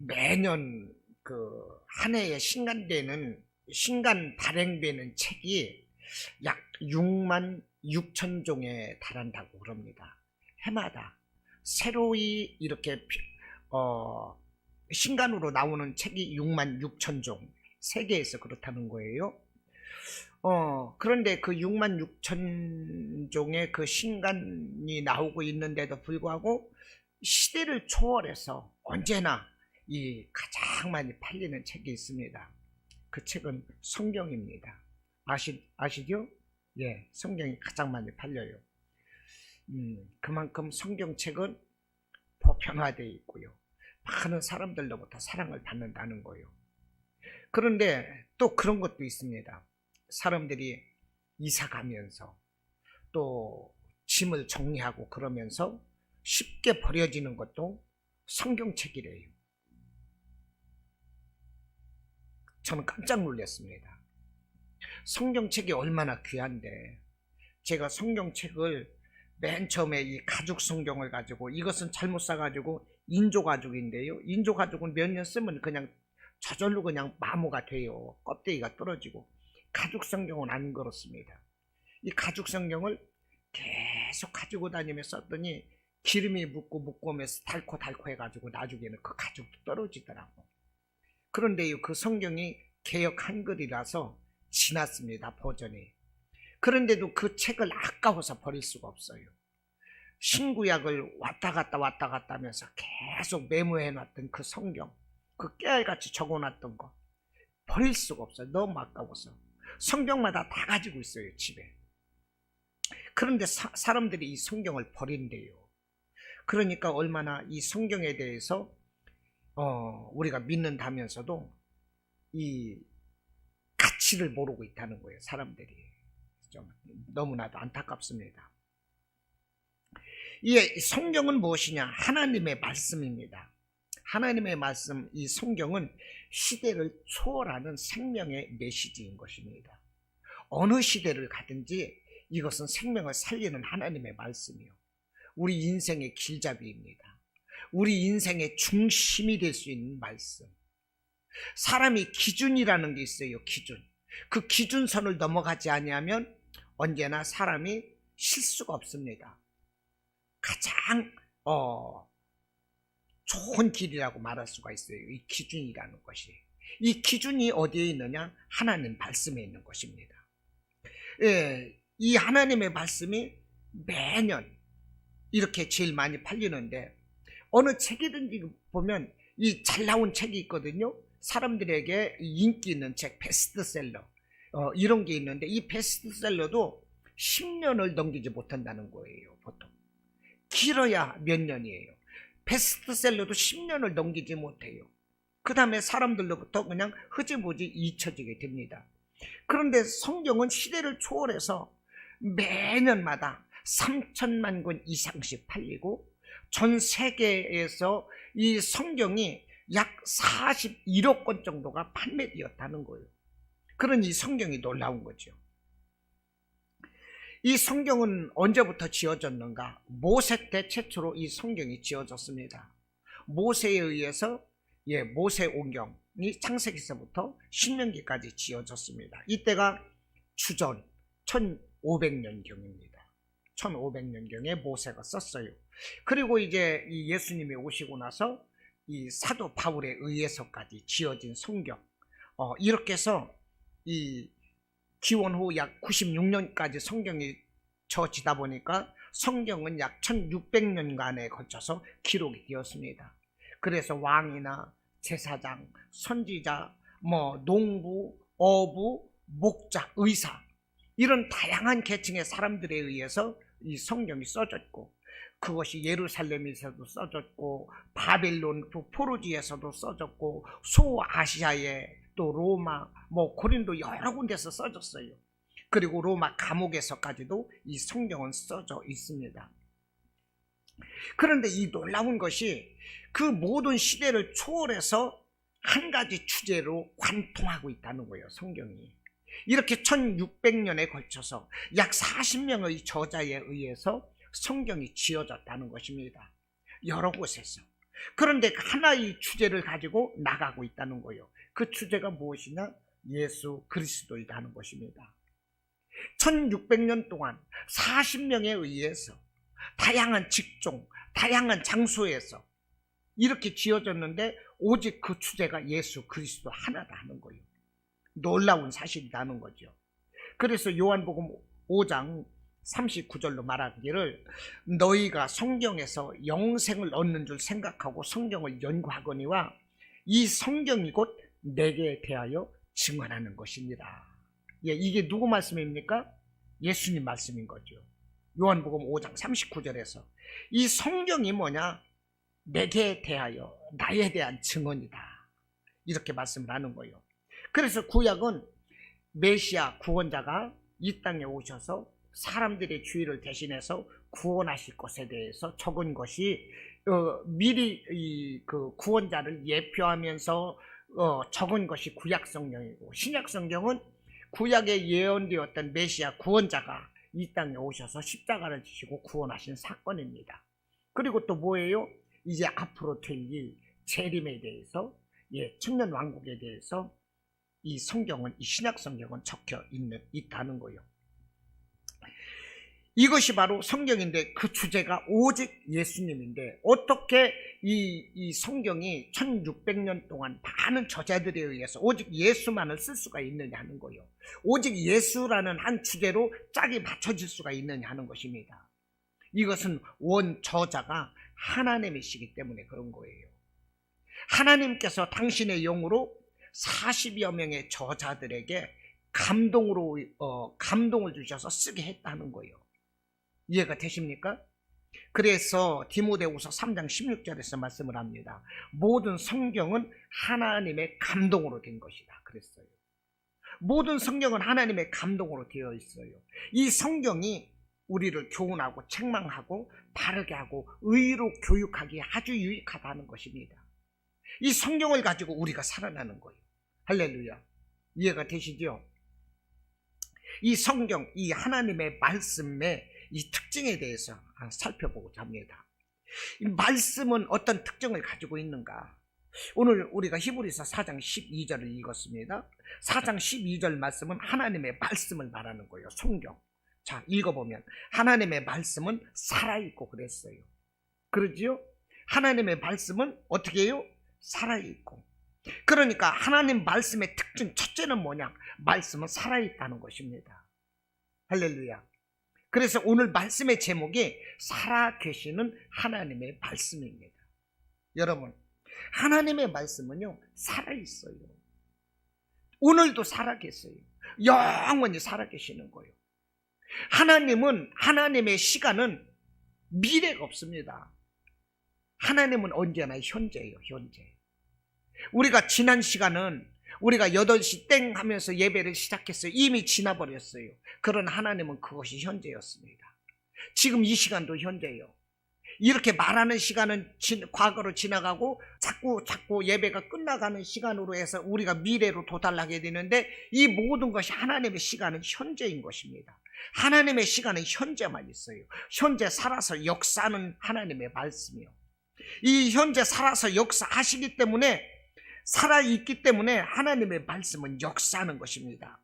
매년 그 한 해에 신간 발행되는 책이 약 6만 6천 종에 달한다고 그럽니다. 해마다 새로이 이렇게 신간으로 나오는 책이 6만 6천 종, 세계에서 그렇다는 거예요. 그런데 그 6만 6천 종의 그 신간이 나오고 있는데도 불구하고 시대를 초월해서 언제나 이 가장 많이 팔리는 책이 있습니다. 그 책은 성경입니다. 아시죠? 예, 성경이 가장 많이 팔려요. 그만큼 성경책은 보편화되어 있고요. 많은 사람들로부터 사랑을 받는다는 거예요. 그런데 또 그런 것도 있습니다. 사람들이 이사 가면서 또 짐을 정리하고 그러면서 쉽게 버려지는 것도 성경책이래요. 저는 깜짝 놀랐습니다. 성경책이 얼마나 귀한데, 제가 성경책을 맨 처음에 이 가죽 성경을 가지고, 이것은 잘못 사가지고 인조 가죽인데요. 인조 가죽은 몇 년 쓰면 그냥 저절로 그냥 마모가 돼요. 껍데기가 떨어지고. 가죽 성경은 안 그렇습니다. 이 가죽 성경을 계속 가지고 다니면서 썼더니 기름이 묻고 오면서 닳고 해가지고 나중에는 그 가죽도 떨어지더라고. 그런데 그 성경이 개역 한글이라서 지났습니다, 버전이. 그런데도 그 책을 아까워서 버릴 수가 없어요. 신구약을 왔다 갔다 하면서 계속 메모해놨던 그 성경, 그 깨알같이 적어놨던 거 버릴 수가 없어요. 너무 아까워서. 성경마다 다 가지고 있어요, 집에. 그런데 사람들이 이 성경을 버린대요. 그러니까 얼마나 이 성경에 대해서 우리가 믿는다면서도 이 가치를 모르고 있다는 거예요, 사람들이. 좀 너무나도 안타깝습니다. 이 성경은 무엇이냐? 하나님의 말씀입니다. 하나님의 말씀, 이 성경은 시대를 초월하는 생명의 메시지인 것입니다. 어느 시대를 가든지 이것은 생명을 살리는 하나님의 말씀이요, 우리 인생의 길잡이입니다. 우리 인생의 중심이 될 수 있는 말씀. 사람이 기준이라는 게 있어요. 기준. 그 기준선을 넘어가지 아니하면 언제나 사람이 실수가 없습니다. 가장 좋은 길이라고 말할 수가 있어요. 이 기준이라는 것이. 이 기준이 어디에 있느냐? 하나님 말씀에 있는 것입니다. 예, 이 하나님의 말씀이 매년 이렇게 제일 많이 팔리는데, 어느 책이든지 보면 이 잘 나온 책이 있거든요. 사람들에게 인기 있는 책, 베스트셀러 이런 게 있는데, 이 베스트셀러도 10년을 넘기지 못한다는 거예요. 보통 길어야 몇 년이에요. 베스트셀러도 10년을 넘기지 못해요. 그 다음에 사람들로부터 그냥 흐지부지 잊혀지게 됩니다. 그런데 성경은 시대를 초월해서 매년마다 3천만 권 이상씩 팔리고, 전 세계에서 이 성경이 약 41억 권 정도가 판매되었다는 거예요. 그러니 성경이 놀라운 거죠. 이 성경은 언제부터 지어졌는가? 모세 때 최초로 이 성경이 지어졌습니다. 모세에 의해서 모세오경이 창세기서부터 신명기까지 지어졌습니다. 이때가 주전 1500년경입니다. 1500년경에 모세가 썼어요. 그리고 이제 이 예수님이 오시고 나서 이 사도 바울에 의해서까지 지어진 성경, 이렇게 해서 이 기원 후 약 96년까지 성경이 저지다 보니까 성경은 약 1600년간에 걸쳐서 기록이 되었습니다. 그래서 왕이나 제사장, 선지자, 농부, 어부, 목자, 의사, 이런 다양한 계층의 사람들에 의해서 이 성경이 써졌고, 그것이 예루살렘에서도 써졌고, 바벨론 포로지에서도 써졌고, 소아시아에 또 로마, 고린도 여러 군데서 써졌어요. 그리고 로마 감옥에서까지도 이 성경은 써져 있습니다. 그런데 이 놀라운 것이 그 모든 시대를 초월해서 한 가지 주제로 관통하고 있다는 거예요, 성경이. 이렇게 1600년에 걸쳐서 약 40명의 저자에 의해서 성경이 지어졌다는 것입니다. 여러 곳에서. 그런데 하나의 주제를 가지고 나가고 있다는 거예요. 그 주제가 무엇이냐? 예수 그리스도이라는 것입니다. 1600년 동안 40명에 의해서 다양한 직종, 다양한 장소에서 이렇게 지어졌는데 오직 그 주제가 예수 그리스도 하나다 하는 거예요. 놀라운 사실이라는 거죠. 그래서 요한복음 5장 39절로 말하기를 너희가 성경에서 영생을 얻는 줄 생각하고 성경을 연구하거니와 이 성경이 곧 내게 대하여 증언하는 것입니다. 예, 이게 누구 말씀입니까? 예수님 말씀인 거죠. 요한복음 5장 39절에서 이 성경이 뭐냐? 내게 대하여 나에 대한 증언이다. 이렇게 말씀을 하는 거예요. 그래서 구약은 메시아 구원자가 이 땅에 오셔서 사람들의 죄를 대신해서 구원하실 것에 대해서 적은 것이 미리 그 구원자를 예표하면서 적은 것이 구약 성경이고, 신약 성경은 구약에 예언되었던 메시아 구원자가 이 땅에 오셔서 십자가를 지시고 구원하신 사건입니다. 그리고 또 뭐예요? 이제 앞으로 될 일, 재림에 대해서, 천년 왕국에 대해서 이 성경은, 이 신약 성경은 적혀 있다는 거예요. 이것이 바로 성경인데 그 주제가 오직 예수님인데 어떻게 이 성경이 1600년 동안 많은 저자들에 의해서 오직 예수만을 쓸 수가 있느냐 하는 거예요. 오직 예수라는 한 주제로 짝이 맞춰질 수가 있느냐 하는 것입니다. 이것은 원 저자가 하나님이시기 때문에 그런 거예요. 하나님께서 당신의 영으로 40여 명의 저자들에게 감동을 주셔서 쓰게 했다는 거예요. 이해가 되십니까? 그래서 디모데후서 3장 16절에서 말씀을 합니다. 모든 성경은 하나님의 감동으로 된 것이다 그랬어요. 모든 성경은 하나님의 감동으로 되어 있어요. 이 성경이 우리를 교훈하고 책망하고 바르게 하고 의로 교육하기에 아주 유익하다는 것입니다. 이 성경을 가지고 우리가 살아나는 거예요. 할렐루야. 이해가 되시죠? 이 성경, 이 하나님의 말씀의 이 특징에 대해서 살펴보고자 합니다. 이 말씀은 어떤 특징을 가지고 있는가? 오늘 우리가 히브리서 4장 12절을 읽었습니다. 4장 12절 말씀은 하나님의 말씀을 말하는 거예요. 성경. 자, 읽어보면 하나님의 말씀은 살아있고 그랬어요. 그러지요? 하나님의 말씀은 어떻게 해요? 살아있고. 그러니까 하나님 말씀의 특징 첫째는 뭐냐? 말씀은 살아있다는 것입니다. 할렐루야. 그래서 오늘 말씀의 제목이 살아계시는 하나님의 말씀입니다. 여러분, 하나님의 말씀은요 살아있어요. 오늘도 살아계세요. 영원히 살아계시는 거예요. 하나님은, 하나님의 시간은 미래가 없습니다. 하나님은 언제나 현재예요. 현재. 우리가 지난 시간은 우리가 8시 땡 하면서 예배를 시작했어요. 이미 지나버렸어요. 그러나 하나님은 그것이 현재였습니다. 지금 이 시간도 현재예요. 이렇게 말하는 시간은 과거로 지나가고 자꾸 예배가 끝나가는 시간으로 해서 우리가 미래로 도달하게 되는데 이 모든 것이 하나님의 시간은 현재인 것입니다. 하나님의 시간은 현재만 있어요. 현재 살아서 역사하는 하나님의 말씀이요. 이 현재 살아서 역사하시기 때문에 살아있기 때문에 하나님의 말씀은 역사하는 것입니다.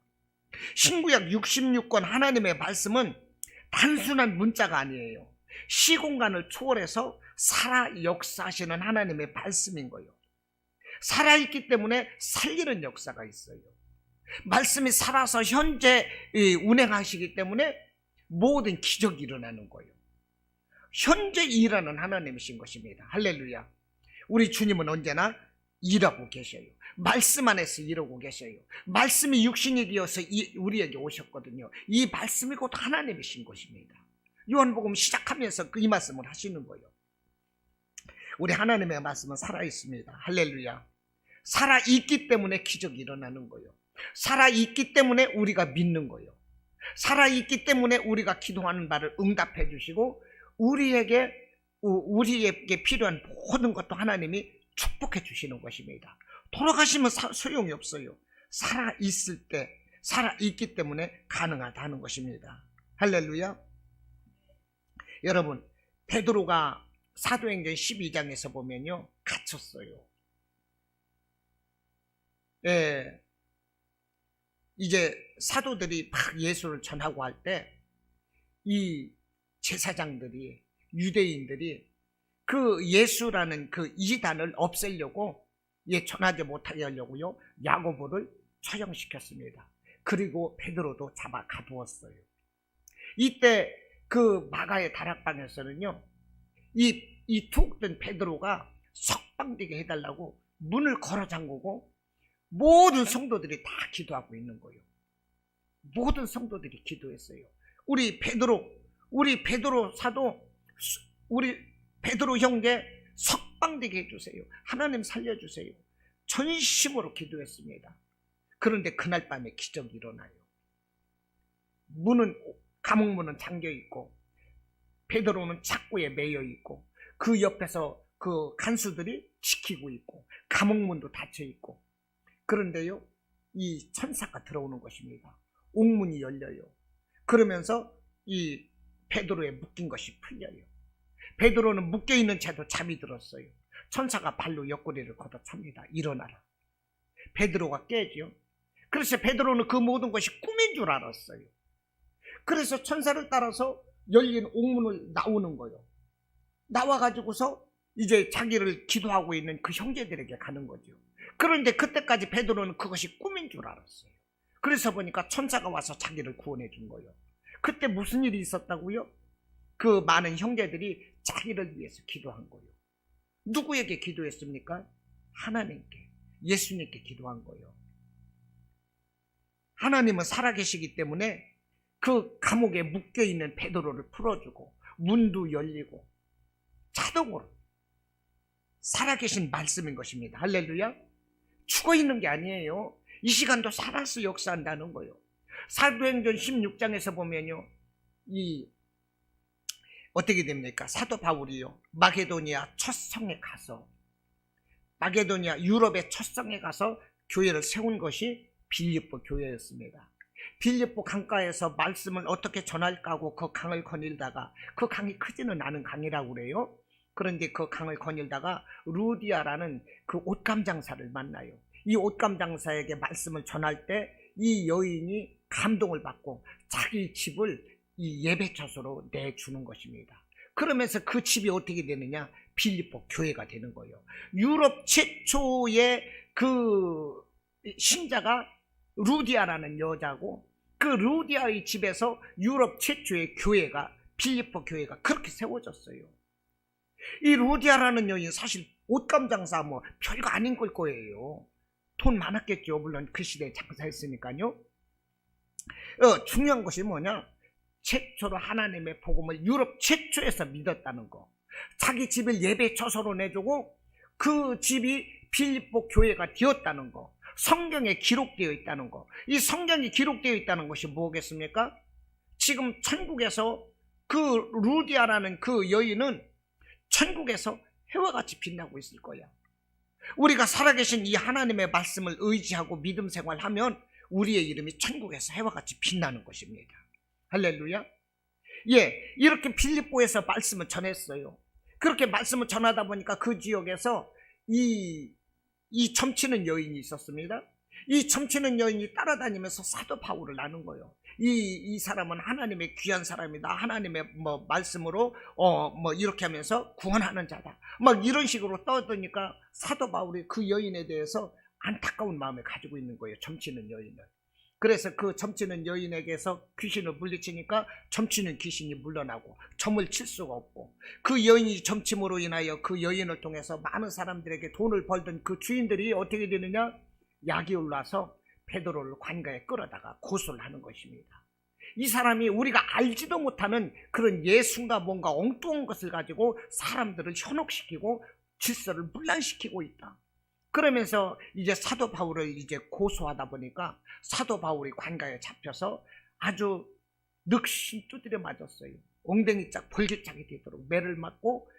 신구약 66권 하나님의 말씀은 단순한 문자가 아니에요. 시공간을 초월해서 살아 역사하시는 하나님의 말씀인 거예요. 살아있기 때문에 살리는 역사가 있어요. 말씀이 살아서 현재 운행하시기 때문에 모든 기적이 일어나는 거예요. 현재 일하는 하나님이신 것입니다. 할렐루야. 우리 주님은 언제나 일하고 계셔요. 말씀 안에서 일하고 계셔요. 말씀이 육신이 되어서 우리에게 오셨거든요. 이 말씀이 곧 하나님이신 것입니다. 요한복음 시작하면서 이 말씀을 하시는 거예요. 우리 하나님의 말씀은 살아있습니다. 할렐루야. 살아있기 때문에 기적이 일어나는 거예요. 살아있기 때문에 우리가 믿는 거예요. 살아있기 때문에 우리가 기도하는 바를 응답해 주시고 우리에게 필요한 모든 것도 하나님이 축복해 주시는 것입니다. 돌아가시면 소용이 없어요. 살아있을 때, 살아있기 때문에 가능하다는 것입니다. 할렐루야. 여러분, 베드로가 사도행전 12장에서 보면요, 갇혔어요. 예, 이제 사도들이 막 예수를 전하고 할 때 이 제사장들이, 유대인들이 그 예수라는 그 이단을 없애려고, 전하지 못하게 하려고요, 야고보를 처형시켰습니다. 그리고 베드로도 잡아 가두었어요. 이때 그 마가의 다락방에서는요, 이 툭 뜬 베드로가 석방되게 해달라고 문을 걸어 잠그고 모든 성도들이 다 기도하고 있는 거예요. 모든 성도들이 기도했어요. 우리 베드로 사도, 우리 베드로 형제 석방되게 해주세요. 하나님 살려주세요. 전심으로 기도했습니다. 그런데 그날 밤에 기적이 일어나요. 감옥문은 잠겨 있고 베드로는 착고에 매여 있고 그 옆에서 그 간수들이 지키고 있고 감옥문도 닫혀 있고, 그런데요, 이 천사가 들어오는 것입니다. 옥문이 열려요. 그러면서 이 베드로에 묶인 것이 풀려요. 베드로는 묶여있는 채도 잠이 들었어요. 천사가 발로 옆구리를 걷어찹니다. 일어나라. 베드로가 깨죠. 그래서 베드로는 그 모든 것이 꿈인 줄 알았어요. 그래서 천사를 따라서 열린 옥문을 나오는 거예요. 나와가지고서 이제 자기를 기도하고 있는 그 형제들에게 가는 거죠. 그런데 그때까지 베드로는 그것이 꿈인 줄 알았어요. 그래서 보니까 천사가 와서 자기를 구원해 준 거예요. 그때 무슨 일이 있었다고요? 그 많은 형제들이 자기를 위해서 기도한 거예요. 누구에게 기도했습니까? 하나님께, 예수님께 기도한 거예요. 하나님은 살아계시기 때문에 그 감옥에 묶여있는 베드로를 풀어주고 문도 열리고 자동으로 살아계신 말씀인 것입니다. 할렐루야. 죽어있는 게 아니에요. 이 시간도 살아서 역사한다는 거예요. 사도행전 16장에서 보면요, 어떻게 됩니까? 사도 바울이요, 마게도니아 첫 성에 가서, 마게도니아 유럽의 첫 성에 가서 교회를 세운 것이 빌립보 교회였습니다. 빌립보 강가에서 말씀을 어떻게 전할까 하고 그 강을 거닐다가, 그 강이 크지는 않은 강이라고 그래요. 그런데 그 강을 거닐다가 루디아라는 그 옷감 장사를 만나요. 이 옷감 장사에게 말씀을 전할 때 이 여인이 감동을 받고 자기 집을 이 예배처소로 내주는 것입니다. 그러면서 그 집이 어떻게 되느냐? 빌립보 교회가 되는 거예요. 유럽 최초의 그 신자가 루디아라는 여자고, 그 루디아의 집에서 유럽 최초의 교회가, 빌립보 교회가 그렇게 세워졌어요. 이 루디아라는 여인 사실 옷감 장사 뭐 별거 아닌 걸 거예요. 돈 많았겠죠. 물론 그 시대에 장사했으니까요. 중요한 것이 뭐냐? 최초로 하나님의 복음을 유럽 최초에서 믿었다는 거. 자기 집을 예배 처소로 내주고 그 집이 빌립보 교회가 되었다는 거. 성경에 기록되어 있다는 거. 이 성경이 기록되어 있다는 것이 뭐겠습니까? 지금 천국에서 그 루디아라는 그 여인은 천국에서 해와 같이 빛나고 있을 거야. 우리가 살아계신 이 하나님의 말씀을 의지하고 믿음 생활하면 우리의 이름이 천국에서 해와 같이 빛나는 것입니다. 할렐루야. 이렇게 빌립보에서 말씀을 전했어요. 그렇게 말씀을 전하다 보니까 그 지역에서 이 점치는 여인이 있었습니다. 이 점치는 여인이 따라다니면서 사도 바울을 나눈 거예요. 이 사람은 하나님의 귀한 사람이다. 하나님의 말씀으로 이렇게 하면서 구원하는 자다. 막 이런 식으로 떠드니까 사도 바울이 그 여인에 대해서 안타까운 마음을 가지고 있는 거예요. 점치는 여인을. 그래서 그 점치는 여인에게서 귀신을 물리치니까 점치는 귀신이 물러나고 점을 칠 수가 없고, 그 여인이 점침으로 인하여 그 여인을 통해서 많은 사람들에게 돈을 벌던 그 주인들이 어떻게 되느냐? 약이 올라서 베드로를 관가에 끌어다가 고소를 하는 것입니다. 이 사람이 우리가 알지도 못하는 그런 예수가 뭔가 엉뚱한 것을 가지고 사람들을 현혹시키고 질서를 문란시키고 있다. 그러면서 이제 사도 바울을 이제 고소하다 보니까 사도 바울이 관가에 잡혀서 아주 늑신 두드려 맞았어요. 엉덩이 짝 벌기짝이 되도록 매를 맞고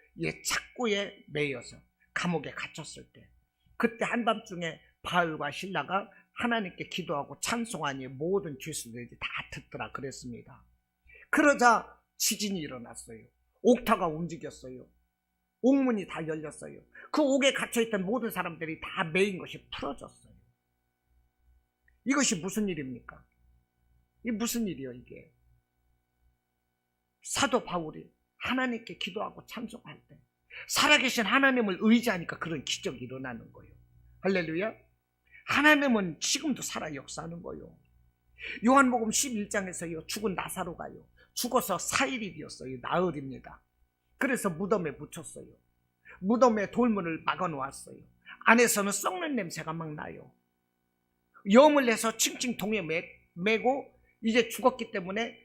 착고에 매여서 감옥에 갇혔을 때, 그때 한밤중에 바울과 실라가 하나님께 기도하고 찬송하니 모든 죄수들이 다 듣더라 그랬습니다. 그러자 지진이 일어났어요. 옥타가 움직였어요. 옥문이 다 열렸어요. 그 옥에 갇혀있던 모든 사람들이 다 메인 것이 풀어졌어요. 이것이 무슨 일입니까? 이 무슨 일이요 이게? 사도 바울이 하나님께 기도하고 찬송할 때 살아계신 하나님을 의지하니까 그런 기적이 일어나는 거예요. 할렐루야. 하나님은 지금도 살아 역사하는 거예요. 요한복음 11장에서요 죽은 나사로가요 죽어서 4일이 되었어요. 나흘입니다. 그래서 무덤에 묻혔어요. 무덤에 돌문을 막아 놓았어요. 안에서는 썩는 냄새가 막 나요. 염을 내서 칭칭 동에 매고 이제 죽었기 때문에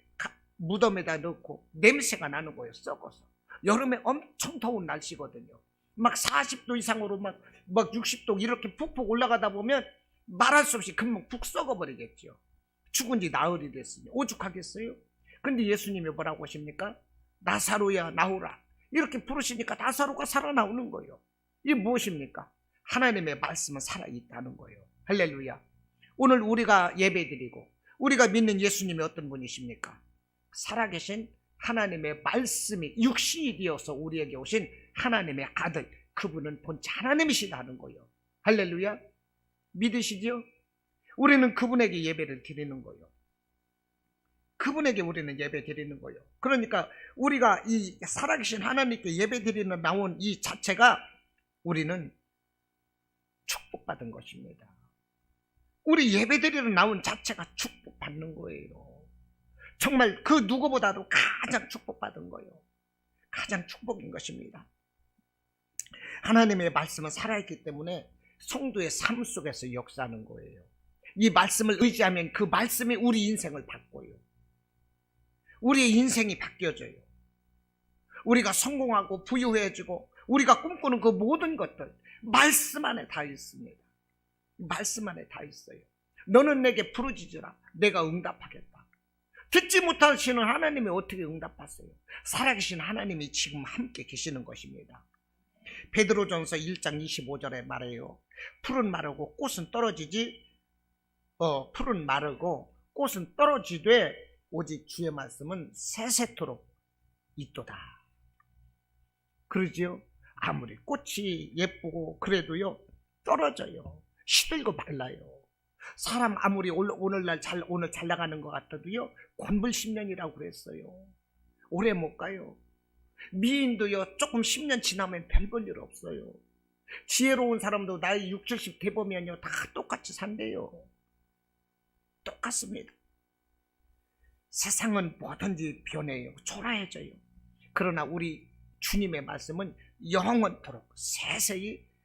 무덤에다 넣고 냄새가 나는 거예요. 썩어서. 여름에 엄청 더운 날씨거든요. 막 40도 이상으로 막 60도 이렇게 푹푹 올라가다 보면 말할 수 없이 금방 푹 썩어버리겠죠. 죽은 지 나흘이 됐으니 오죽하겠어요? 근데 예수님이 뭐라고 하십니까? 나사로야 나오라. 이렇게 부르시니까 나사로가 살아나오는 거예요. 이게 무엇입니까? 하나님의 말씀은 살아있다는 거예요. 할렐루야. 오늘 우리가 예배드리고 우리가 믿는 예수님이 어떤 분이십니까? 살아계신 하나님의 말씀이 육신이 되어서 우리에게 오신 하나님의 아들, 그분은 본체 하나님이시다는 거예요. 할렐루야. 믿으시죠? 우리는 그분에게 예배를 드리는 거예요. 그분에게 우리는 예배 드리는 거예요. 그러니까 우리가 이 살아계신 하나님께 예배 드리는 나온 이 자체가 우리는 축복받은 것입니다. 우리 예배 드리러 나온 자체가 축복받는 거예요. 정말 그 누구보다도 가장 축복받은 거예요. 가장 축복인 것입니다. 하나님의 말씀은 살아있기 때문에 성도의 삶 속에서 역사하는 거예요. 이 말씀을 의지하면 그 말씀이 우리 인생을 바꿔요. 우리의 인생이 바뀌어져요. 우리가 성공하고 부유해지고 우리가 꿈꾸는 그 모든 것들 말씀 안에 다 있습니다. 말씀 안에 다 있어요. 너는 내게 부르짖으라 내가 응답하겠다. 듣지 못하시는 하나님이 어떻게 응답하세요? 살아계신 하나님이 지금 함께 계시는 것입니다. 베드로전서 1장 25절에 말해요. 풀은 마르고 꽃은 떨어지지 풀은 마르고 꽃은 떨어지되 오직 주의 말씀은 세세토록 있도다. 그러지요? 아무리 꽃이 예쁘고 그래도요 떨어져요. 시들고 말라요. 사람 아무리 오늘 잘 나가는 것 같아도요 곤불 10년이라고 그랬어요. 오래 못 가요. 미인도요 조금 10년 지나면 별 볼 일 없어요. 지혜로운 사람도 나이 60, 70 돼보면요 다 똑같이 산대요. 똑같습니다. 세상은 뭐든지 변해요. 초라해져요. 그러나 우리 주님의 말씀은 영원토록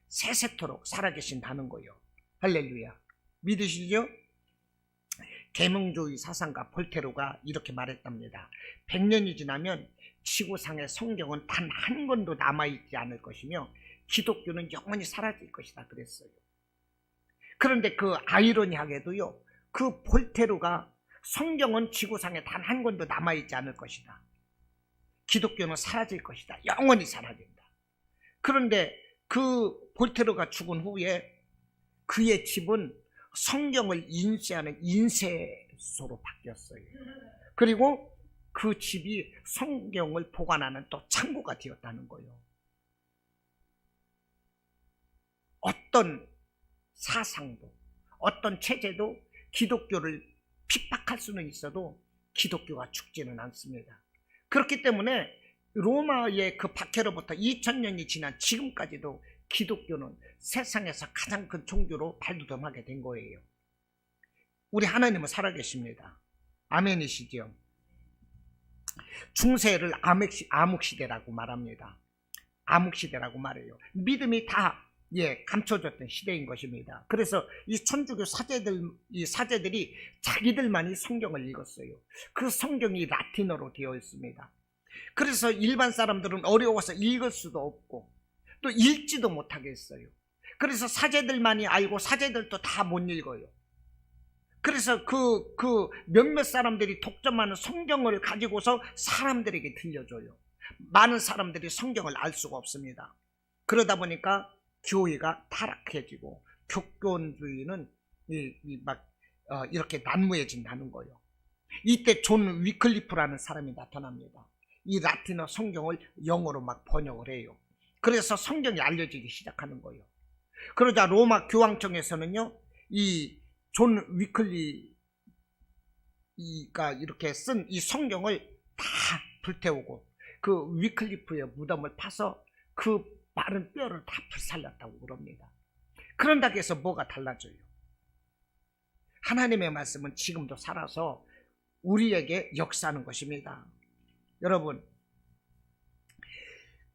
세세토록 살아계신다는 거예요. 할렐루야. 믿으시죠? 계몽주의 사상가 볼테르가 이렇게 말했답니다. 100년이 지나면 지구상의 성경은 단 한 권도 남아있지 않을 것이며 기독교는 영원히 사라질 것이다 그랬어요. 그런데 그 아이러니하게도요 그 볼테르가 성경은 지구상에 단 한 권도 남아있지 않을 것이다. 기독교는 사라질 것이다. 영원히 사라진다. 그런데 그 볼테르가 죽은 후에 그의 집은 성경을 인쇄하는 인쇄소로 바뀌었어요. 그리고 그 집이 성경을 보관하는 또 창고가 되었다는 거예요. 어떤 사상도 어떤 체제도 기독교를 핍박할 수는 있어도 기독교가 죽지는 않습니다. 그렇기 때문에 로마의 그 박해로부터 2000년이 지난 지금까지도 기독교는 세상에서 가장 큰 종교로 발돋움하게 된 거예요. 우리 하나님은 살아계십니다. 아멘이시죠? 중세를 암흑시대라고 말합니다. 암흑시대라고 말해요. 믿음이 다 감춰졌던 시대인 것입니다. 그래서 이 천주교 사제들이 자기들만이 성경을 읽었어요. 그 성경이 라틴어로 되어 있습니다. 그래서 일반 사람들은 어려워서 읽을 수도 없고 또 읽지도 못하게 했어요. 그래서 사제들만이 알고 사제들도 다 못 읽어요. 그래서 그 몇몇 사람들이 독점하는 성경을 가지고서 사람들에게 들려줘요. 많은 사람들이 성경을 알 수가 없습니다. 그러다 보니까 교회가 타락해지고 교권주의는 이렇게 난무해진다는 거예요. 이때 존 위클리프라는 사람이 나타납니다. 이 라틴어 성경을 영어로 막 번역을 해요. 그래서 성경이 알려지기 시작하는 거예요. 그러자 로마 교황청에서는요, 이 존 위클리가 이렇게 쓴 이 성경을 다 불태우고 그 위클리프의 무덤을 파서 그 마른 뼈를 다 불살랐다고 그럽니다. 그런다고 해서 뭐가 달라져요? 하나님의 말씀은 지금도 살아서 우리에게 역사하는 것입니다. 여러분,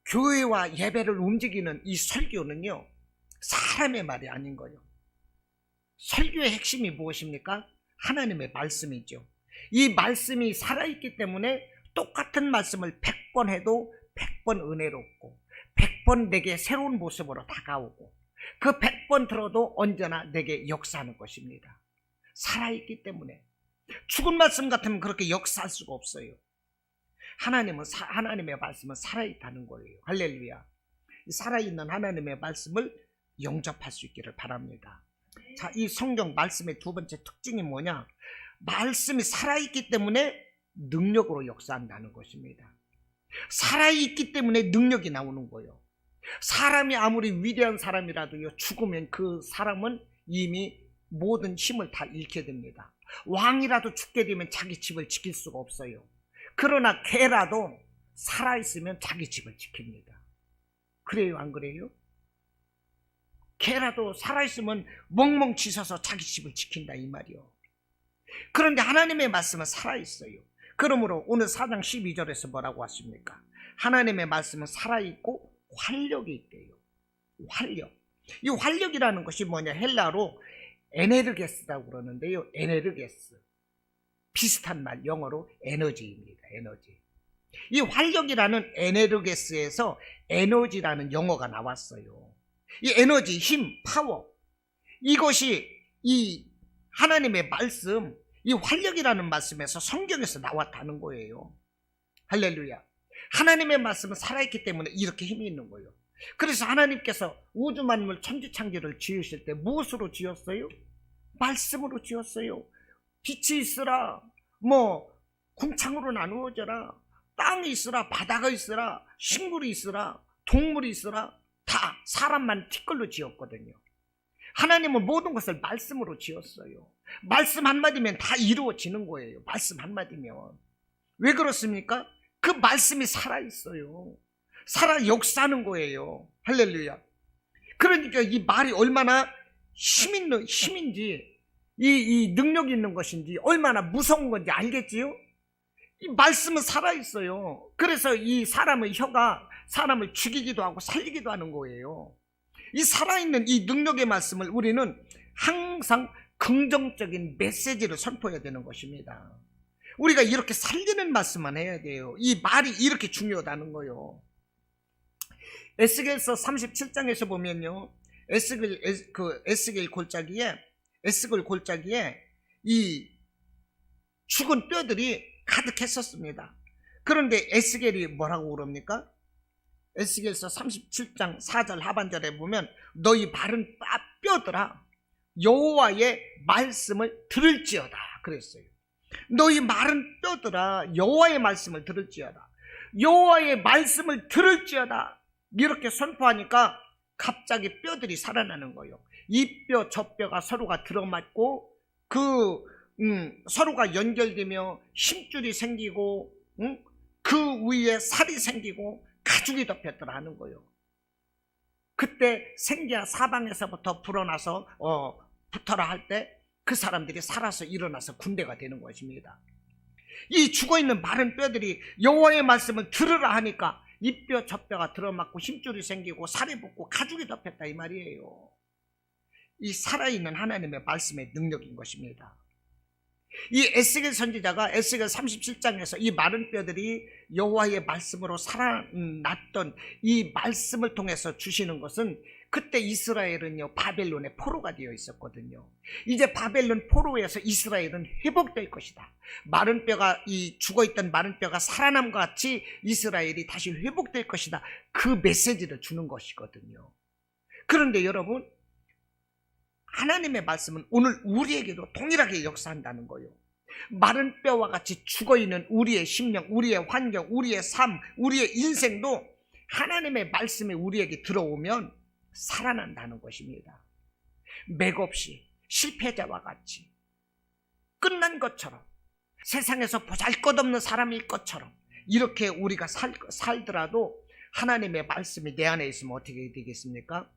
교회와 예배를 움직이는 이 설교는요, 사람의 말이 아닌 거예요. 설교의 핵심이 무엇입니까? 하나님의 말씀이죠. 이 말씀이 살아있기 때문에 똑같은 말씀을 100번 해도 100번 은혜롭고 100번 내게 새로운 모습으로 다가오고 그 100번 들어도 언제나 내게 역사하는 것입니다. 살아있기 때문에. 죽은 말씀 같으면 그렇게 역사할 수가 없어요. 하나님의 말씀은 살아있다는 거예요. 할렐루야. 살아있는 하나님의 말씀을 영접할 수 있기를 바랍니다. 자, 이 성경 말씀의 두 번째 특징이 뭐냐? 말씀이 살아있기 때문에 능력으로 역사한다는 것입니다. 살아있기 때문에 능력이 나오는 거예요. 사람이 아무리 위대한 사람이라도요, 죽으면 그 사람은 이미 모든 힘을 다 잃게 됩니다. 왕이라도 죽게 되면 자기 집을 지킬 수가 없어요. 그러나 개라도 살아있으면 자기 집을 지킵니다. 그래요, 안 그래요? 개라도 살아있으면 멍멍 짖어서 자기 집을 지킨다 이 말이요. 그런데 하나님의 말씀은 살아있어요. 그러므로 오늘 4장 12절에서 뭐라고 하십니까? 하나님의 말씀은 살아있고 활력이 있대요. 활력. 이 활력이라는 것이 뭐냐? 헬라로 에네르게스라고 그러는데요. 에네르게스. 비슷한 말, 영어로 에너지입니다. 에너지. 이 활력이라는 에네르게스에서 에너지라는 영어가 나왔어요. 이 에너지, 힘, 파워, 이것이 이 하나님의 말씀, 이 활력이라는 말씀에서 성경에서 나왔다는 거예요. 할렐루야. 하나님의 말씀은 살아있기 때문에 이렇게 힘이 있는 거예요. 그래서 하나님께서 우주 만물 천지창조를 지으실 때 무엇으로 지었어요? 말씀으로 지었어요. 빛이 있으라, 궁창으로 나누어져라, 땅이 있으라, 바다가 있으라, 식물이 있으라, 동물이 있으라, 다 사람만 티끌로 지었거든요. 하나님은 모든 것을 말씀으로 지었어요. 말씀 한마디면 다 이루어지는 거예요. 말씀 한마디면. 왜 그렇습니까? 그 말씀이 살아있어요. 살아 역사하는 거예요. 할렐루야. 그러니까 이 말이 얼마나 힘인지, 이 능력이 있는 것인지, 얼마나 무서운 건지 알겠지요? 이 말씀은 살아있어요. 그래서 이 사람의 혀가 사람을 죽이기도 하고 살리기도 하는 거예요. 이 살아있는 이 능력의 말씀을 우리는 항상 긍정적인 메시지를 선포해야 되는 것입니다. 우리가 이렇게 살리는 말씀만 해야 돼요. 이 말이 이렇게 중요하다는 거예요. 에스겔서 37장에서 보면요, 에스겔 골짜기에 이 죽은 뼈들이 가득했었습니다. 그런데 에스겔이 뭐라고 그럽니까? 에스겔서 37장 4절 하반절에 보면 너희 마른 뼈들아 여호와의 말씀을 들을지어다 그랬어요. 너희 마른 뼈들아 여호와의 말씀을 들을지어다. 여호와의 말씀을 들을지어다. 이렇게 선포하니까 갑자기 뼈들이 살아나는 거예요. 이 뼈 저 뼈가 서로가 들어맞고 서로가 연결되며 힘줄이 생기고 그 위에 살이 생기고 가죽이 덮였더라 하는 거예요. 그때 생기야 사방에서부터 불어나서 붙어라 할 때 그 사람들이 살아서 일어나서 군대가 되는 것입니다. 이 죽어있는 마른 뼈들이 여호와의 말씀을 들으라 하니까 이 뼈 저 뼈가 들어맞고 힘줄이 생기고 살이 붙고 가죽이 덮였다 이 말이에요. 이 살아있는 하나님의 말씀의 능력인 것입니다. 이 에스겔 선지자가 에스겔 37장에서 이 마른 뼈들이 여호와의 말씀으로 살아났던 이 말씀을 통해서 주시는 것은 그때 이스라엘은요 바벨론의 포로가 되어 있었거든요. 이제 바벨론 포로에서 이스라엘은 회복될 것이다. 마른 뼈가 이 죽어있던 마른 뼈가 살아남과 같이 이스라엘이 다시 회복될 것이다. 그 메시지를 주는 것이거든요. 그런데 여러분, 하나님의 말씀은 오늘 우리에게도 동일하게 역사한다는 거예요. 마른 뼈와 같이 죽어있는 우리의 심령, 우리의 환경, 우리의 삶, 우리의 인생도 하나님의 말씀이 우리에게 들어오면 살아난다는 것입니다. 맥없이 실패자와 같이 끝난 것처럼, 세상에서 보잘것없는 사람일 것처럼 이렇게 우리가 살더라도 하나님의 말씀이 내 안에 있으면 어떻게 되겠습니까?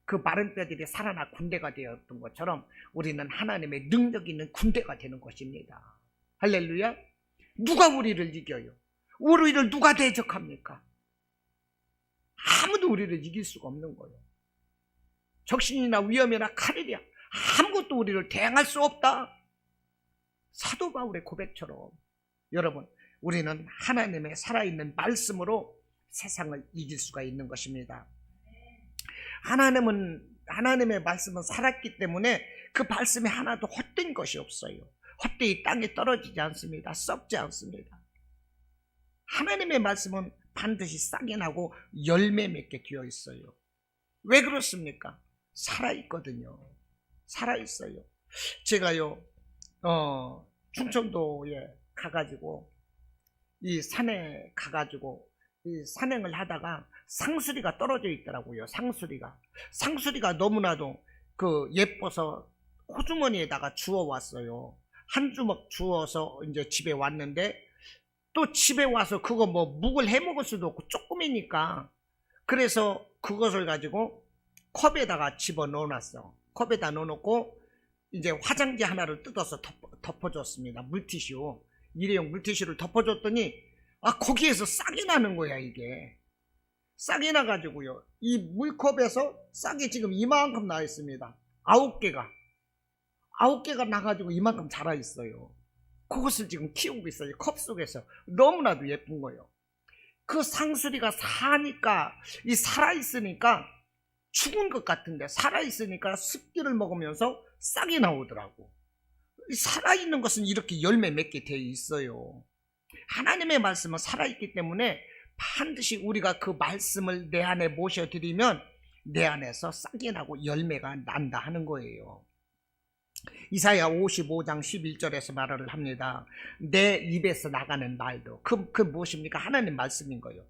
그 마른 뼈들이 살아나 군대가 되었던 것처럼 우리는 하나님의 능력 있는 군대가 되는 것입니다. 할렐루야. 누가 우리를 이겨요? 우리를 누가 대적합니까? 아무도 우리를 이길 수가 없는 거예요. 적신이나 위험이나 칼이랴 아무것도 우리를 대항할 수 없다. 사도 바울의 고백처럼 여러분, 우리는 하나님의 살아있는 말씀으로 세상을 이길 수가 있는 것입니다. 하나님의 말씀은 살았기 때문에 그 말씀이 하나도 헛된 것이 없어요. 헛되이 땅에 떨어지지 않습니다. 썩지 않습니다. 하나님의 말씀은 반드시 싹이 나고 열매 맺게 되어 있어요. 왜 그렇습니까? 살아있거든요. 살아있어요. 제가요 충청도에 가가지고 이 산에 가가지고 이 산행을 하다가 상수리가 떨어져 있더라고요. 상수리가 너무나도 예뻐서 호주머니에다가 주워왔어요. 한 주먹 주워서 이제 집에 왔는데, 또 집에 와서 그거 뭐 묵을 해 먹을 수도 없고 조금이니까, 그래서 그것을 가지고 컵에다가 집어 넣어놨어. 컵에다 넣어놓고 이제 화장지 하나를 뜯어서 덮어줬습니다. 물티슈, 일회용 물티슈를 덮어줬더니 거기에서 싹이 나는 거야. 이게 싹이 나가지고요, 이 물컵에서 싹이 지금 이만큼 나 있습니다. 9개가 나가지고 이만큼 자라 있어요. 그것을 지금 키우고 있어요. 컵 속에서. 너무나도 예쁜 거예요. 그 상수리가 살아있으니까 죽은 것 같은데 살아있으니까 습기를 먹으면서 싹이 나오더라고. 살아있는 것은 이렇게 열매 맺게 되어 있어요. 하나님의 말씀은 살아있기 때문에 반드시 우리가 그 말씀을 내 안에 모셔드리면 내 안에서 싹이 나고 열매가 난다 하는 거예요. 이사야 55장 11절에서 말을 합니다. 내 입에서 나가는 말도, 그 무엇입니까? 하나님 말씀인 거예요.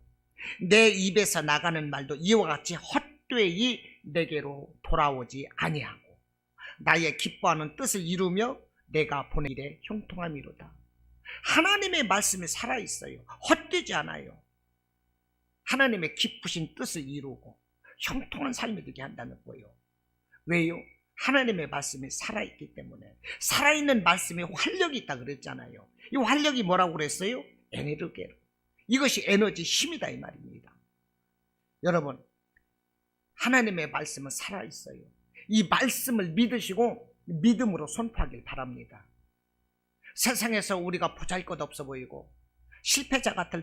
내 입에서 나가는 말도 이와 같이 헛되이 내게로 돌아오지 아니하고 나의 기뻐하는 뜻을 이루며 내가 보낸 일에 형통함이로다. 하나님의 말씀이 살아있어요. 헛되지 않아요. 하나님의 기쁘신 뜻을 이루고 형통한 삶이 되게 한다는 거예요. 왜요? 하나님의 말씀이 살아있기 때문에. 살아있는 말씀에 활력이 있다 그랬잖아요. 이 활력이 뭐라고 그랬어요? 에네르게로. 이것이 에너지, 힘이다 이 말입니다. 여러분, 하나님의 말씀은 살아있어요. 이 말씀을 믿으시고 믿음으로 선포하길 바랍니다. 세상에서 우리가 보잘것없어 보이고 실패자 같아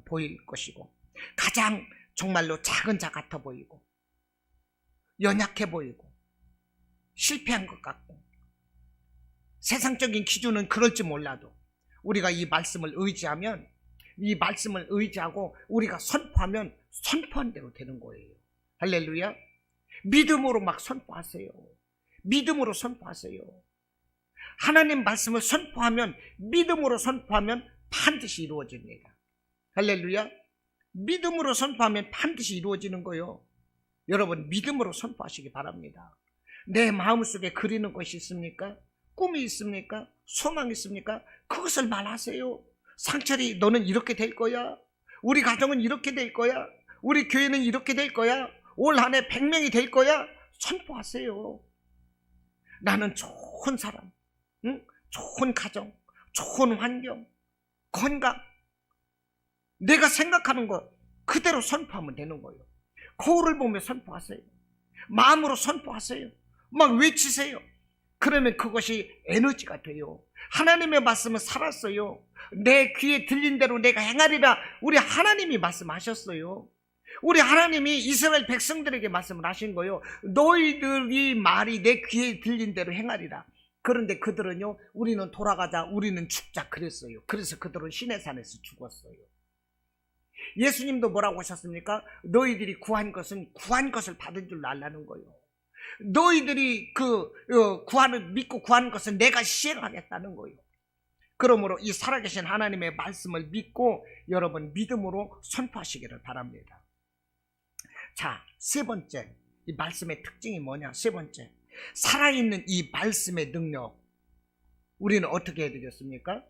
보일 것이고 가장 정말로 작은 자 같아 보이고 연약해 보이고 실패한 것 같고 세상적인 기준은 그럴지 몰라도 우리가 이 말씀을 의지하면, 이 말씀을 의지하고 우리가 선포하면 선포한 대로 되는 거예요. 할렐루야. 믿음으로 막 선포하세요. 믿음으로 선포하세요. 하나님 말씀을 선포하면, 믿음으로 선포하면 반드시 이루어집니다. 할렐루야. 믿음으로 선포하면 반드시 이루어지는 거예요. 여러분, 믿음으로 선포하시기 바랍니다. 내 마음속에 그리는 것이 있습니까? 꿈이 있습니까? 소망이 있습니까? 그것을 말하세요. 상철이, 너는 이렇게 될 거야. 우리 가정은 이렇게 될 거야. 우리 교회는 이렇게 될 거야. 올 한 해 100명이 될 거야. 선포하세요. 나는 좋은 사람, 좋은 가정, 좋은 환경, 건강, 내가 생각하는 거 그대로 선포하면 되는 거예요. 거울을 보며 선포하세요. 마음으로 선포하세요. 막 외치세요. 그러면 그것이 에너지가 돼요. 하나님의 말씀은 살았어요. 내 귀에 들린 대로 내가 행하리라. 우리 하나님이 말씀하셨어요. 우리 하나님이 이스라엘 백성들에게 말씀을 하신 거예요. 너희들이 말이 내 귀에 들린 대로 행하리라. 그런데 그들은요, 우리는 돌아가자, 우리는 죽자 그랬어요. 그래서 그들은 시내산에서 죽었어요. 예수님도 뭐라고 하셨습니까? 너희들이 구한 것은 구한 것을 받은 줄 알라는 거예요. 너희들이 믿고 구하는 것은 내가 시행하겠다는 거예요. 그러므로 이 살아계신 하나님의 말씀을 믿고 여러분 믿음으로 선포하시기를 바랍니다. 자, 세 번째, 이 말씀의 특징이 뭐냐? 세 번째, 살아있는 이 말씀의 능력, 우리는 어떻게 해야 되겠습니까?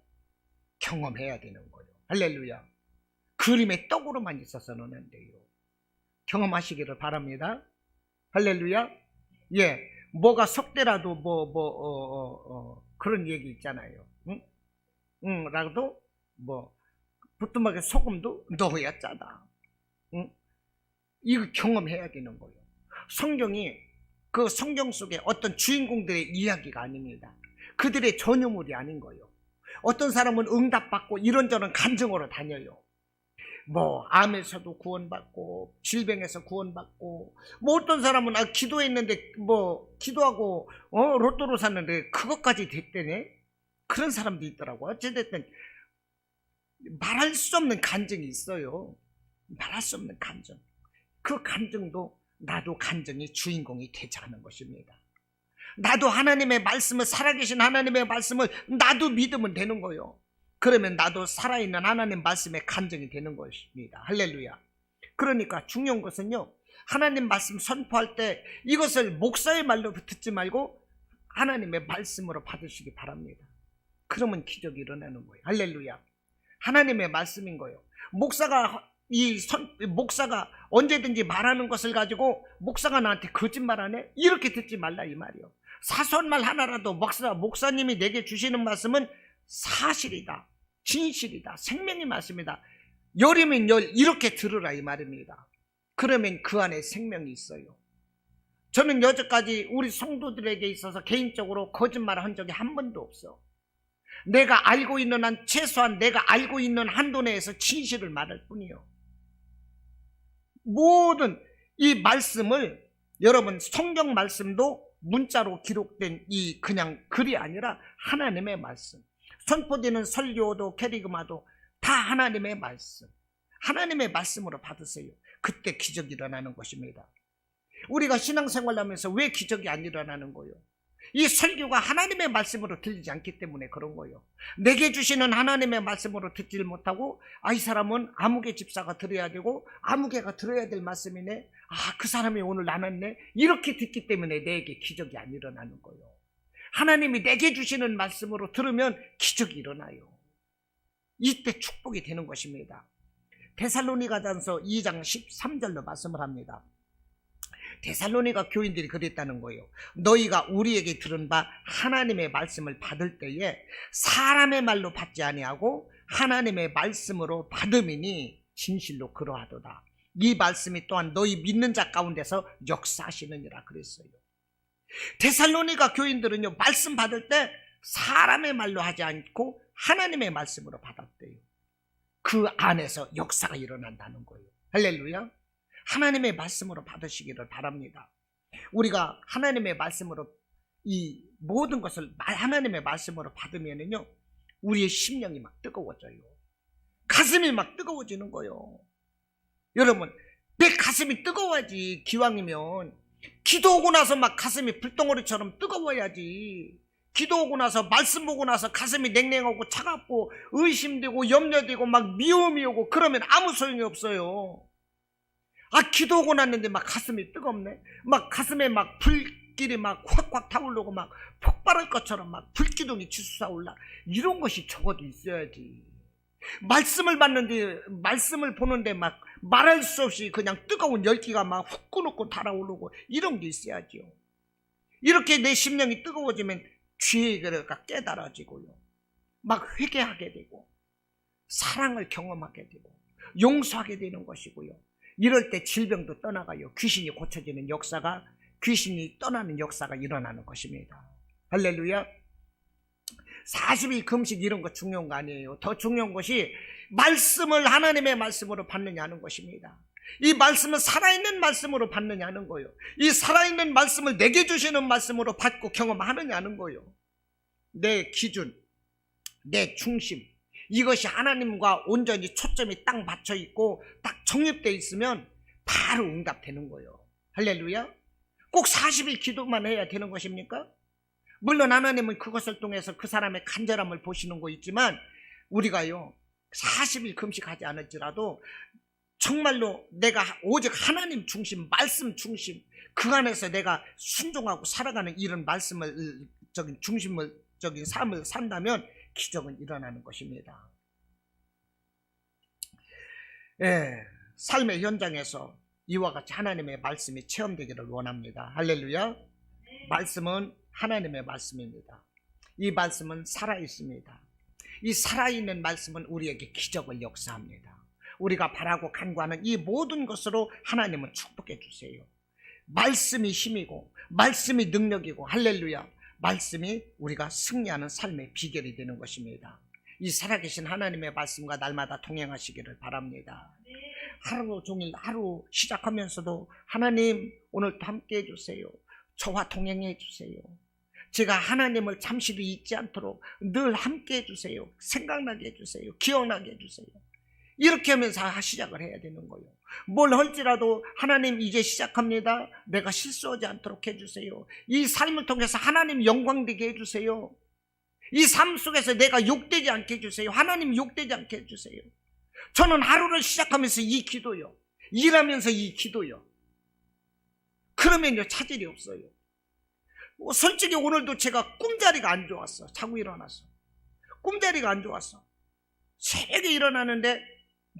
경험해야 되는 거예요. 할렐루야. 그림의 떡으로만 있어서는 안 돼요. 경험하시기를 바랍니다. 할렐루야. 예, 뭐가 석대라도 그런 얘기 있잖아요. 라도 부뚜막에 소금도 넣어야 짜다. 이거 경험해야 되는 거예요. 성경이 그 성경 속에 어떤 주인공들의 이야기가 아닙니다. 그들의 전유물이 아닌 거예요. 어떤 사람은 응답받고 이런저런 간증으로 다녀요. 암에서도 구원받고 질병에서 구원받고 어떤 사람은 기도했는데 기도하고 로또로 샀는데 그것까지 됐대네. 그런 사람도 있더라고. 어쨌든 말할 수 없는 간증이 있어요. 말할 수 없는 간증. 그 간증도 나도 간증이 주인공이 되지 않은 것입니다. 나도 하나님의 말씀을, 살아계신 하나님의 말씀을 나도 믿으면 되는 거예요. 그러면 나도 살아있는 하나님 말씀의 간증이 되는 것입니다. 할렐루야. 그러니까 중요한 것은요, 하나님 말씀 선포할 때 이것을 목사의 말로 듣지 말고 하나님의 말씀으로 받으시기 바랍니다. 그러면 기적이 일어나는 거예요. 할렐루야. 하나님의 말씀인 거예요. 목사가 언제든지 말하는 것을 가지고 목사가 나한테 거짓말하네? 이렇게 듣지 말라 이 말이요. 사소한 말 하나라도 목사님이 내게 주시는 말씀은 사실이다, 진실이다, 생명의 말씀이다. 열이면 열, 이렇게 들으라 이 말입니다. 그러면 그 안에 생명이 있어요. 저는 여태까지 우리 성도들에게 있어서 개인적으로 거짓말을 한 적이 한 번도 없어. 내가 알고 있는 한, 최소한 내가 알고 있는 한도 내에서 진실을 말할 뿐이요. 모든 이 말씀을, 여러분 성경 말씀도 문자로 기록된 이 그냥 글이 아니라 하나님의 말씀, 선포되는 설교도 캐리그마도 다 하나님의 말씀, 하나님의 말씀으로 받으세요. 그때 기적이 일어나는 것입니다. 우리가 신앙생활을 하면서 왜 기적이 안 일어나는 거예요? 이 설교가 하나님의 말씀으로 들리지 않기 때문에 그런 거예요. 내게 주시는 하나님의 말씀으로 듣질 못하고, 이 사람은 아무개 집사가 들어야 되고 아무개가 들어야 될 말씀이네, 그 사람이 오늘 나눴네, 이렇게 듣기 때문에 내게 기적이 안 일어나는 거예요. 하나님이 내게 주시는 말씀으로 들으면 기적이 일어나요. 이때 축복이 되는 것입니다. 데살로니가전서 2장 13절로 말씀을 합니다. 데살로니가 교인들이 그랬다는 거예요. 너희가 우리에게 들은 바 하나님의 말씀을 받을 때에 사람의 말로 받지 아니하고 하나님의 말씀으로 받음이니 진실로 그러하도다. 이 말씀이 또한 너희 믿는 자 가운데서 역사하시느니라 그랬어요. 데살로니가 교인들은요, 말씀 받을 때 사람의 말로 하지 않고 하나님의 말씀으로 받았대요. 그 안에서 역사가 일어난다는 거예요. 할렐루야. 하나님의 말씀으로 받으시기를 바랍니다. 우리가 하나님의 말씀으로 이 모든 것을 하나님의 말씀으로 받으면은요, 우리의 심령이 막 뜨거워져요. 가슴이 막 뜨거워지는 거예요. 여러분, 내 가슴이 뜨거워야지. 기왕이면 기도하고 나서 막 가슴이 불덩어리처럼 뜨거워야지. 기도하고 나서 말씀 보고 나서 가슴이 냉랭하고 차갑고 의심되고 염려되고 막 미움이 오고 그러면 아무 소용이 없어요. 기도하고 났는데 막 가슴이 뜨겁네. 막 가슴에 막 불길이 막 확확 타오르고 막 폭발할 것처럼 막 불기둥이 치솟아올라. 이런 것이 적어도 있어야지. 말씀을 받는데, 말씀을 보는데 막 말할 수 없이 그냥 뜨거운 열기가 막 후끈후끈 달아오르고 이런 게 있어야지요. 이렇게 내 심령이 뜨거워지면 죄가 깨달아지고요, 막 회개하게 되고 사랑을 경험하게 되고 용서하게 되는 것이고요. 이럴 때 질병도 떠나가요. 귀신이 고쳐지는 역사가, 귀신이 떠나는 역사가 일어나는 것입니다. 할렐루야. 40일 금식 이런 거 중요한 거 아니에요. 더 중요한 것이 말씀을 하나님의 말씀으로 받느냐는 것입니다. 이 말씀은 살아있는 말씀으로 받느냐는 거예요. 이 살아있는 말씀을 내게 주시는 말씀으로 받고 경험하느냐는 거예요. 내 기준, 내 중심, 이것이 하나님과 온전히 초점이 딱 맞춰 있고 딱 정립되어 있으면 바로 응답되는 거예요. 할렐루야. 꼭 40일 기도만 해야 되는 것입니까? 물론 하나님은 그것을 통해서 그 사람의 간절함을 보시는 거 있지만, 우리가요 40일 금식하지 않을지라도 정말로 내가 오직 하나님 중심, 말씀 중심, 그 안에서 내가 순종하고 살아가는 이런 말씀을 중심적인 삶을 산다면 기적은 일어나는 것입니다. 예, 삶의 현장에서 이와 같이 하나님의 말씀이 체험되기를 원합니다. 할렐루야. 말씀은 하나님의 말씀입니다. 이 말씀은 살아있습니다. 이 살아있는 말씀은 우리에게 기적을 역사합니다. 우리가 바라고 간구하는 이 모든 것으로 하나님은 축복해 주세요. 말씀이 힘이고 말씀이 능력이고, 할렐루야, 말씀이 우리가 승리하는 삶의 비결이 되는 것입니다. 이 살아계신 하나님의 말씀과 날마다 동행하시기를 바랍니다. 하루 종일 하루 시작하면서도 하나님 오늘도 함께 해주세요. 저와 동행해 주세요. 제가 하나님을 잠시도 잊지 않도록 늘 함께 해주세요. 생각나게 해주세요. 기억나게 해주세요. 이렇게 하면서 시작을 해야 되는 거예요. 뭘 할지라도 하나님 이제 시작합니다. 내가 실수하지 않도록 해주세요. 이 삶을 통해서 하나님 영광되게 해주세요. 이 삶 속에서 내가 욕되지 않게 해주세요. 하나님 욕되지 않게 해주세요. 저는 하루를 시작하면서 이 기도요, 일하면서 이 기도요. 그러면요 차질이 없어요. 솔직히 오늘도 제가 꿈자리가 안 좋았어. 자고 일어나서 꿈자리가 안 좋았어. 새벽에 일어나는데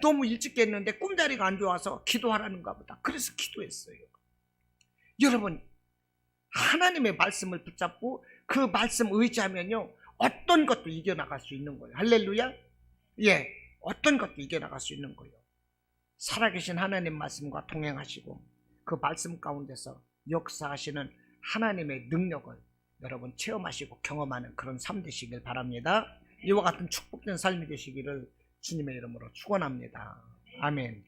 너무 일찍 깼는데 꿈자리가 안 좋아서 기도하라는가 보다. 그래서 기도했어요. 여러분, 하나님의 말씀을 붙잡고 그 말씀 의지하면요 어떤 것도 이겨나갈 수 있는 거예요. 할렐루야. 예, 어떤 것도 이겨나갈 수 있는 거예요. 살아계신 하나님 말씀과 동행하시고 그 말씀 가운데서 역사하시는 하나님의 능력을 여러분 체험하시고 경험하는 그런 삶 되시길 바랍니다. 이와 같은 축복된 삶이 되시기를 주님의 이름으로 축원합니다. 아멘.